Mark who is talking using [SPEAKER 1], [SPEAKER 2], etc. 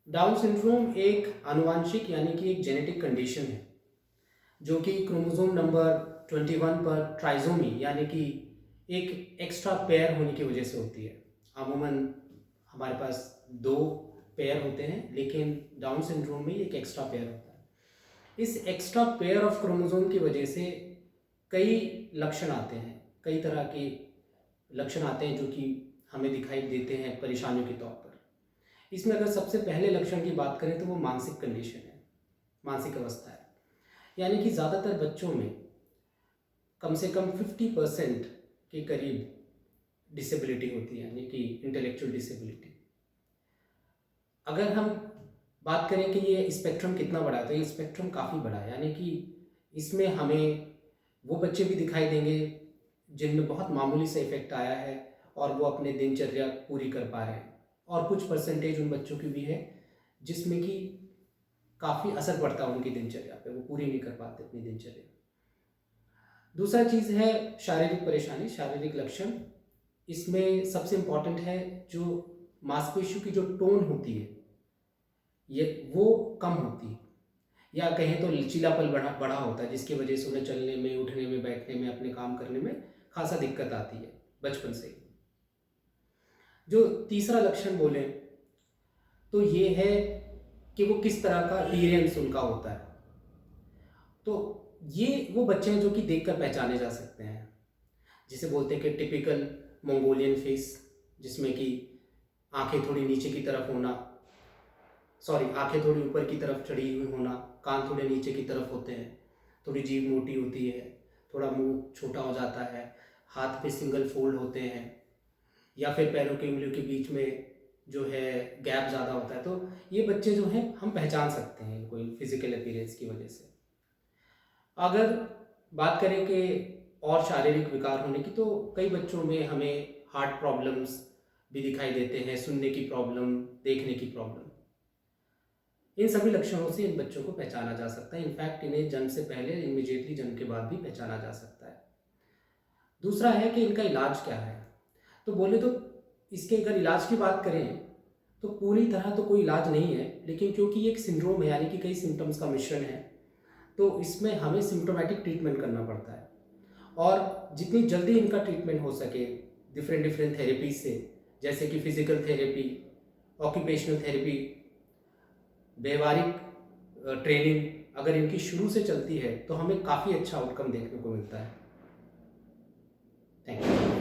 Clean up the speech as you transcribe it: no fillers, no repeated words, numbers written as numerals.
[SPEAKER 1] Down syndrome एक आनुवांशिक यानी कि एक जेनेटिक कंडीशन है जो कि क्रोमोसोम नंबर 21 पर ट्राइसोमी यानी कि एक एक्स्ट्रा पेयर होने की वजह से होती है। अमूमन हमारे पास दो पेयर होते हैं, लेकिन डाउन सिंड्रोम में एक एक्स्ट्रा पेयर होता है। इस एक्स्ट्रा पेयर ऑफ क्रोमोसोम की वजह से कई लक्षण आते हैं, कई तरह के लक्षण आते हैं जो कि हमें दिखाई देते हैं परेशानियों के तौर पर। इसमें अगर सबसे पहले लक्षण की बात करें तो वो मानसिक कंडीशन है, मानसिक अवस्था है। यानी कि ज़्यादातर बच्चों में कम से कम 50% के करीब डिसेबिलिटी होती है, यानी कि इंटेलेक्चुअल डिसेबिलिटी। अगर हम बात करें कि ये स्पेक्ट्रम कितना बड़ा है, तो ये स्पेक्ट्रम काफ़ी बड़ा है। यानी कि इसमें हमें वो बच्चे भी दिखाई देंगे जिनमें बहुत मामूली से इफेक्ट आया है और वो अपने दिनचर्या पूरी कर पा रहे हैं, और कुछ परसेंटेज उन बच्चों की भी है जिसमें कि काफ़ी असर पड़ता है उनकी दिनचर्या पे, वो पूरी नहीं कर पाते अपनी दिनचर्या। दूसरा चीज़ है शारीरिक परेशानी, शारीरिक लक्षण। इसमें सबसे इम्पॉर्टेंट है जो मांसपेशियों की जो टोन होती है ये वो कम होती है, या कहें तो लचीलापन बड़ा होता है, जिसकी वजह से उन्हें चलने में, उठने में, बैठने में, अपने काम करने में खासा दिक्कत आती है बचपन से ही। जो तीसरा लक्षण बोले तो ये है कि वो किस तरह का अपीयरेंस उनका होता है। तो ये वो बच्चे हैं जो कि देखकर पहचाने जा सकते हैं, जिसे बोलते हैं कि टिपिकल मंगोलियन फेस, जिसमें कि आंखें थोड़ी नीचे की तरफ होना, आंखें थोड़ी ऊपर की तरफ चढ़ी हुई होना, कान थोड़े नीचे की तरफ होते हैं, थोड़ी जीभ मोटी होती है, थोड़ा मुंह छोटा हो जाता है, हाथ पे सिंगल फोल्ड होते हैं, या फिर पैरों की उंगलियों के बीच में जो है गैप ज़्यादा होता है। तो ये बच्चे जो हैं हम पहचान सकते हैं इनको फिजिकल अपीयरेंस की वजह से। अगर बात करें कि और शारीरिक विकार होने की, तो कई बच्चों में हमें हार्ट प्रॉब्लम्स भी दिखाई देते हैं, सुनने की प्रॉब्लम, देखने की प्रॉब्लम। इन सभी लक्षणों से इन बच्चों को पहचाना जा सकता है। इनफैक्ट इन्हें जन्म से पहले, इमीडिएटली जन्म के बाद भी पहचाना जा सकता है। दूसरा है कि इनका इलाज क्या है। तो बोले तो इसके अगर इलाज की बात करें तो पूरी तरह तो कोई इलाज नहीं है, लेकिन क्योंकि ये एक सिंड्रोम है यानी कि कई सिम्टम्स का मिश्रण है, तो इसमें हमें सिम्टोमेटिक ट्रीटमेंट करना पड़ता है। और जितनी जल्दी इनका ट्रीटमेंट हो सके डिफरेंट डिफरेंट थेरेपी से, जैसे कि फिजिकल थेरेपी, ऑक्यूपेशनल थेरेपी, व्यवहारिक ट्रेनिंग, अगर इनकी शुरू से चलती है तो हमें काफ़ी अच्छा आउटकम देखने को मिलता है। Thank you.